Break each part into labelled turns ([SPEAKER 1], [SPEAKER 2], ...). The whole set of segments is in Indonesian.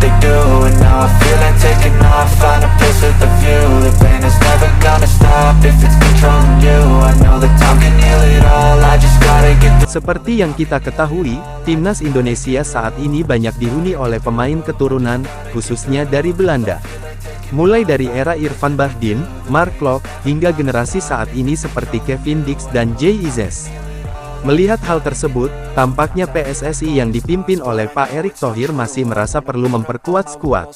[SPEAKER 1] they do, and now I feel like taking off. Find a place with a view. The pain is never gonna stop if it's controlling you. I know that time can heal it all. I just gotta get through.
[SPEAKER 2] Seperti yang kita ketahui, timnas Indonesia saat ini banyak dihuni oleh pemain keturunan, khususnya dari Belanda. Mulai dari era Irfan Bahdim, Mark Klok, hingga generasi saat ini seperti Kevin Dix dan Jay Ises. Melihat hal tersebut, tampaknya PSSI yang dipimpin oleh Pak Erick Thohir masih merasa perlu memperkuat skuad.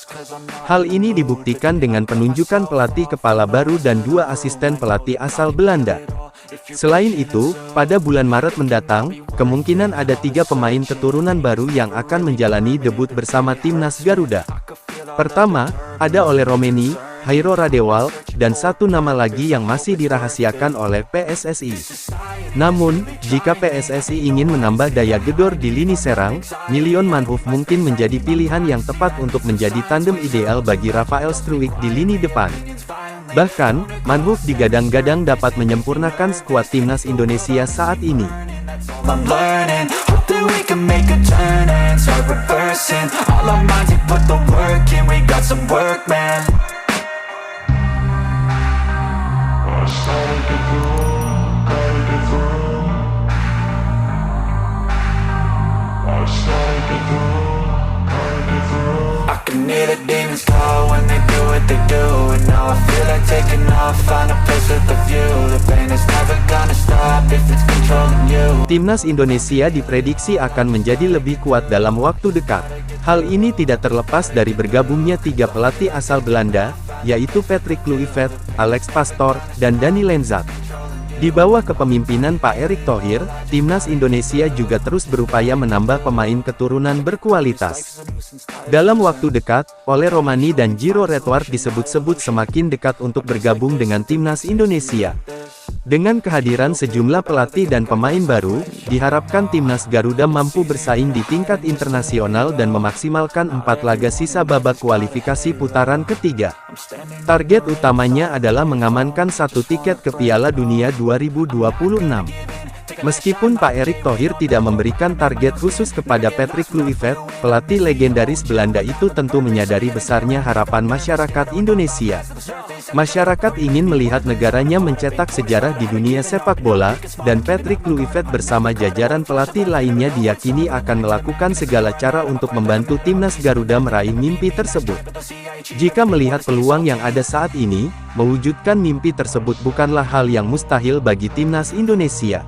[SPEAKER 2] Hal ini dibuktikan dengan penunjukan pelatih kepala baru dan 2 asisten pelatih asal Belanda. Selain itu, pada bulan Maret mendatang, kemungkinan ada 3 pemain keturunan baru yang akan menjalani debut bersama timnas Garuda. Pertama, ada Ole Romeni, Hairo Radewal, dan 1 nama lagi yang masih dirahasiakan oleh PSSI. Namun, jika PSSI ingin menambah daya gedor di lini serang, Milion Manhoef mungkin menjadi pilihan yang tepat untuk menjadi tandem ideal bagi Rafael Struijk di lini depan. Bahkan, Manhoef digadang-gadang dapat menyempurnakan skuad timnas Indonesia saat ini.
[SPEAKER 1] I'm learning, hope that we can make a turn and start reversing all our minds and put the work in. We got some work, man. I can hear the demons call when they do what they do, and now I feel like taking off. Find a place with a view. The pain is never gonna stop if it's controlling you.
[SPEAKER 2] Timnas Indonesia diprediksi akan menjadi lebih kuat dalam waktu dekat. Hal ini tidak terlepas dari bergabungnya 3 pelatih asal Belanda, yaitu Patrick Kluivert, Alex Pastoor, dan Dani Lenzat. Di bawah kepemimpinan Pak Erick Thohir, timnas Indonesia juga terus berupaya menambah pemain keturunan berkualitas. Dalam waktu dekat, Ole Romani dan Giro Redwart disebut-sebut semakin dekat untuk bergabung dengan timnas Indonesia. Dengan kehadiran sejumlah pelatih dan pemain baru, diharapkan timnas Garuda mampu bersaing di tingkat internasional dan memaksimalkan 4 laga sisa babak kualifikasi putaran ketiga. Target utamanya adalah mengamankan 1 tiket ke Piala Dunia 2026. Meskipun Pak Erick Thohir tidak memberikan target khusus kepada Patrick Kluivert, pelatih legendaris Belanda itu tentu menyadari besarnya harapan masyarakat Indonesia. Masyarakat ingin melihat negaranya mencetak sejarah di dunia sepak bola, dan Patrick Kluivert bersama jajaran pelatih lainnya diyakini akan melakukan segala cara untuk membantu timnas Garuda meraih mimpi tersebut. Jika melihat peluang yang ada saat ini, mewujudkan mimpi tersebut bukanlah hal yang mustahil bagi timnas Indonesia.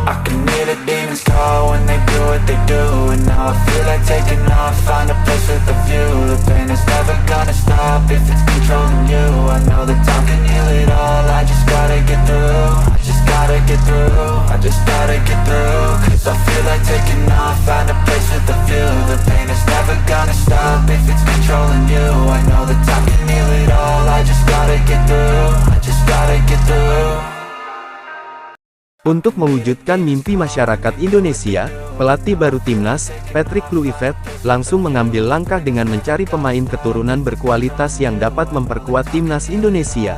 [SPEAKER 1] I can hear the demons call when they do what they do, and now I feel like taking off. Find a place with a view. The pain is never gonna stop if it's controlling you. I know that time can heal it all. I just gotta get through. I just gotta get through. I just gotta get through. 'Cause I feel like taking off. Find a place with a view. The pain is never gonna stop if it's controlling you. I know that time can heal it all. I just gotta get through. I just gotta get through.
[SPEAKER 2] Untuk mewujudkan mimpi masyarakat Indonesia, pelatih baru timnas, Patrick Kluivert, langsung mengambil langkah dengan mencari pemain keturunan berkualitas yang dapat memperkuat timnas Indonesia.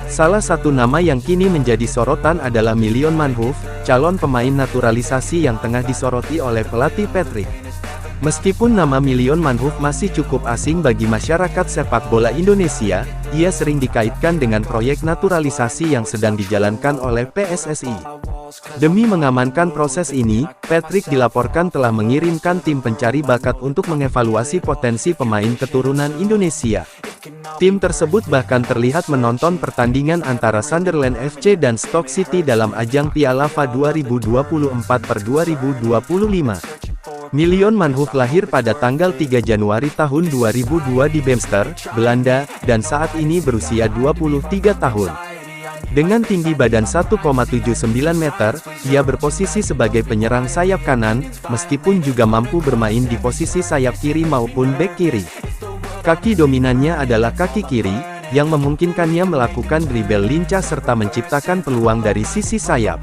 [SPEAKER 2] Salah satu nama yang kini menjadi sorotan adalah Milion Manhoef, calon pemain naturalisasi yang tengah disoroti oleh pelatih Patrick. Meskipun nama Milion Manhoef masih cukup asing bagi masyarakat sepak bola Indonesia, ia sering dikaitkan dengan proyek naturalisasi yang sedang dijalankan oleh PSSI. Demi mengamankan proses ini, Patrick dilaporkan telah mengirimkan tim pencari bakat untuk mengevaluasi potensi pemain keturunan Indonesia. Tim tersebut bahkan terlihat menonton pertandingan antara Sunderland FC dan Stoke City dalam ajang Piala FA 2024/2025. Milion Manhoef lahir pada tanggal 3 Januari tahun 2002 di Bemster, Belanda, dan saat ini berusia 23 tahun. Dengan tinggi badan 1,79 meter, ia berposisi sebagai penyerang sayap kanan, meskipun juga mampu bermain di posisi sayap kiri maupun bek kiri. Kaki dominannya adalah kaki kiri, yang memungkinkannya melakukan dribble lincah serta menciptakan peluang dari sisi sayap.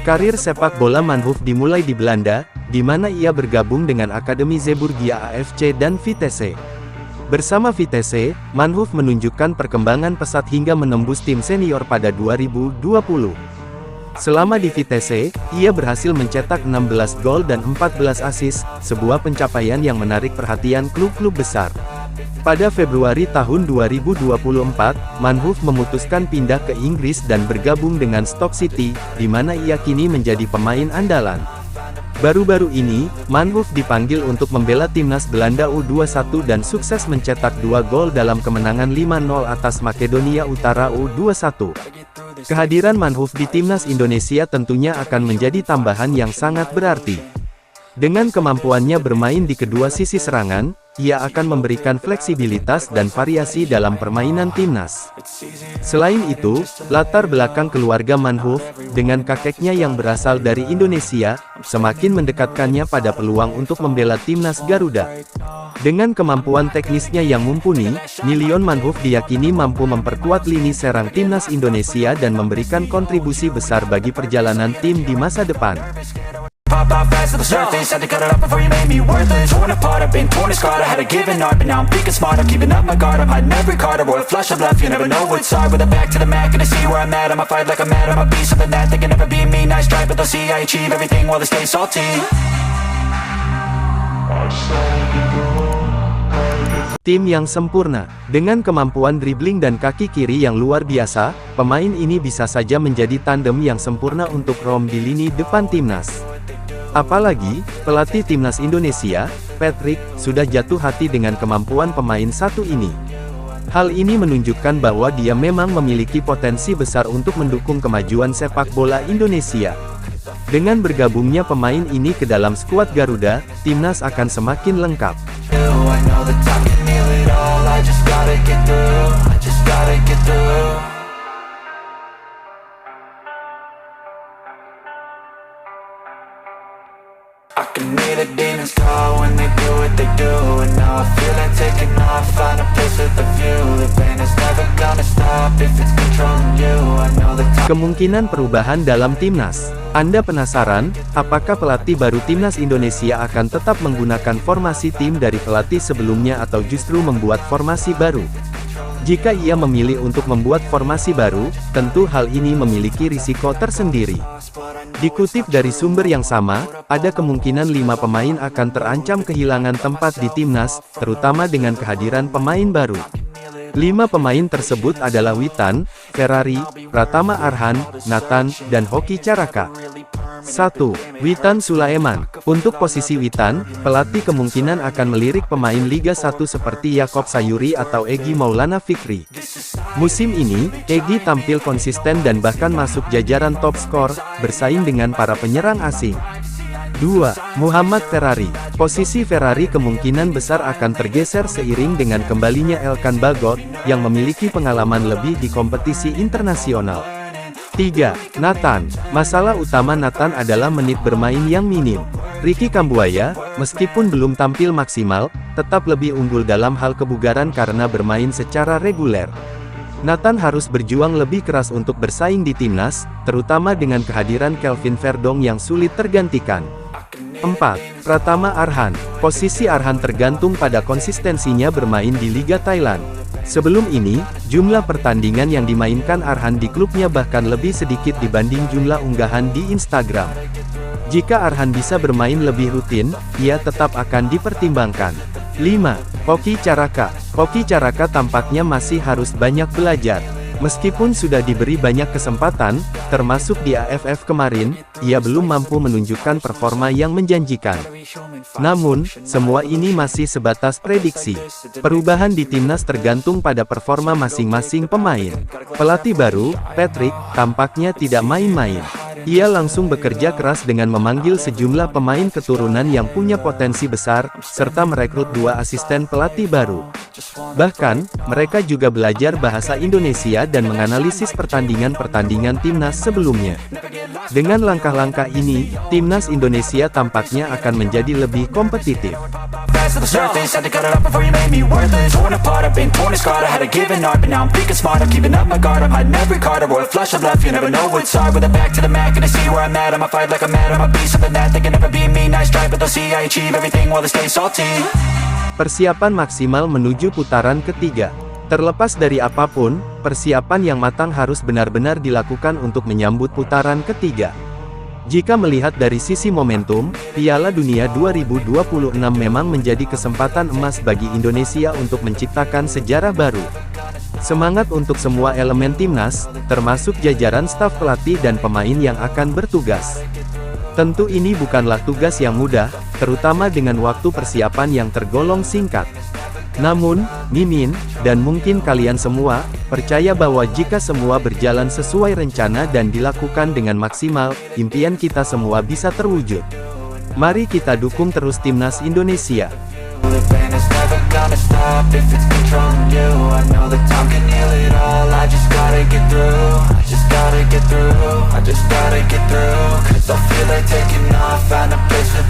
[SPEAKER 2] Karir sepak bola Manhoef dimulai di Belanda, di mana ia bergabung dengan Akademi Zeeburgia AFC dan Vitesse. Bersama Vitesse, Manhoef menunjukkan perkembangan pesat hingga menembus tim senior pada 2020. Selama di Vitesse, ia berhasil mencetak 16 gol dan 14 assist, sebuah pencapaian yang menarik perhatian klub-klub besar. Pada Februari tahun 2024, Manhoef memutuskan pindah ke Inggris dan bergabung dengan Stoke City, di mana ia kini menjadi pemain andalan. Baru-baru ini, Manhoef dipanggil untuk membela timnas Belanda U21 dan sukses mencetak 2 gol dalam kemenangan 5-0 atas Makedonia Utara U21. Kehadiran Manhoef di timnas Indonesia tentunya akan menjadi tambahan yang sangat berarti. Dengan kemampuannya bermain di kedua sisi serangan, ia akan memberikan fleksibilitas dan variasi dalam permainan timnas. Selain itu, latar belakang keluarga Manhoef, dengan kakeknya yang berasal dari Indonesia, semakin mendekatkannya pada peluang untuk membela timnas Garuda. Dengan kemampuan teknisnya yang mumpuni, Milion Manhoef diyakini mampu memperkuat lini serang timnas Indonesia dan memberikan kontribusi besar bagi perjalanan tim di masa depan.
[SPEAKER 1] Pop out fast to the surface, had to cut it up before you made me worthless. Torn apart, I've been torn and scarred, I had to give an art, but now I'm thinking smart, I'm keeping up my guard, I'm hiding every card, a royal flush of left, you never know what's hard. With a back to the mat, gonna see where I'm at, I'ma fight like I'm mad, I'ma be something that they can never be me. Nice try, but they'll see I achieve everything while they stay salty.
[SPEAKER 2] Tim yang sempurna. Dengan kemampuan dribbling dan kaki kiri yang luar biasa, pemain ini bisa saja menjadi tandem yang sempurna untuk Rom di lini depan timnas. Apalagi, pelatih timnas Indonesia, Patrick, sudah jatuh hati dengan kemampuan pemain satu ini. Hal ini menunjukkan bahwa dia memang memiliki potensi besar untuk mendukung kemajuan sepak bola Indonesia. Dengan bergabungnya pemain ini ke dalam skuad Garuda, timnas akan semakin lengkap.
[SPEAKER 1] I can hear the demons call when they do what they do. And now I feel like taking off, find a place with a view. The pain is never gonna stop if it's controlling you. I know the time.
[SPEAKER 2] Kemungkinan perubahan dalam timnas. Anda penasaran, apakah pelatih baru timnas Indonesia akan tetap menggunakan formasi tim dari pelatih sebelumnya atau justru membuat formasi baru? Jika ia memilih untuk membuat formasi baru, tentu hal ini memiliki risiko tersendiri. Dikutip dari sumber yang sama, ada kemungkinan 5 pemain akan terancam kehilangan tempat di timnas, terutama dengan kehadiran pemain baru. 5 pemain tersebut adalah Witan, Ferrari, Pratama Arhan, Nathan, dan Hoki Caraka. 1. Witan Sulaiman. Untuk posisi Witan, pelatih kemungkinan akan melirik pemain Liga 1 seperti Yakob Sayuri atau Egy Maulana Fikri. Musim ini, Egy tampil konsisten dan bahkan masuk jajaran top skor, bersaing dengan para penyerang asing. 2. Muhammad Ferrari. Posisi Ferrari kemungkinan besar akan tergeser seiring dengan kembalinya Elkan Bagot, yang memiliki pengalaman lebih di kompetisi internasional. 3. Nathan. Masalah utama Nathan adalah menit bermain yang minim. Ricky Kambuaya, meskipun belum tampil maksimal, tetap lebih unggul dalam hal kebugaran karena bermain secara reguler. Nathan harus berjuang lebih keras untuk bersaing di timnas, terutama dengan kehadiran Kelvin Verdong yang sulit tergantikan. 4. Pratama Arhan. Posisi Arhan tergantung pada konsistensinya bermain di Liga Thailand. Sebelum ini, jumlah pertandingan yang dimainkan Arhan di klubnya bahkan lebih sedikit dibanding jumlah unggahan di Instagram. Jika Arhan bisa bermain lebih rutin, ia tetap akan dipertimbangkan. 5. Hoki Caraka. Hoki Caraka tampaknya masih harus banyak belajar. Meskipun sudah diberi banyak kesempatan, termasuk di AFF kemarin, ia belum mampu menunjukkan performa yang menjanjikan. Namun, semua ini masih sebatas prediksi. Perubahan di timnas tergantung pada performa masing-masing pemain. Pelatih baru, Patrick, tampaknya tidak main-main. Ia langsung bekerja keras dengan memanggil sejumlah pemain keturunan yang punya potensi besar, serta merekrut 2 asisten pelatih baru. Bahkan, mereka juga belajar bahasa Indonesia dan menganalisis pertandingan-pertandingan timnas sebelumnya. Dengan langkah-langkah ini, timnas Indonesia tampaknya akan menjadi lebih kompetitif.
[SPEAKER 1] To the surface, had to cut it up before you made me worthless. Torn apart, I've been torn and scarred, I had to give an art, but now I'm thinking smart, I'm keeping up my guard, I'm hiding every card, a royal flush of left, you never know what's hard. With a back to the mat, gonna see where I'm at, I'ma fight like I'm mad, I'ma be something that they can never be me. Nice try, but they'll see I achieve everything while they stay salty.
[SPEAKER 2] Persiapan maksimal menuju putaran ketiga. Terlepas dari apapun, persiapan yang matang harus benar-benar dilakukan untuk menyambut putaran ketiga. Jika melihat dari sisi momentum, Piala Dunia 2026 memang menjadi kesempatan emas bagi Indonesia untuk menciptakan sejarah baru. Semangat untuk semua elemen timnas, termasuk jajaran staf pelatih dan pemain yang akan bertugas. Tentu ini bukanlah tugas yang mudah, terutama dengan waktu persiapan yang tergolong singkat. Namun, Mimin, dan mungkin kalian semua, percaya bahwa jika semua berjalan sesuai rencana dan dilakukan dengan maksimal, impian kita semua bisa terwujud. Mari kita dukung terus timnas Indonesia.
[SPEAKER 1] The pain is never gonna stop if it's controlling you. I know that time can heal it all. I just gotta get through. I just gotta get through. I just gotta get through. 'Cause I feel like taking off, find a place with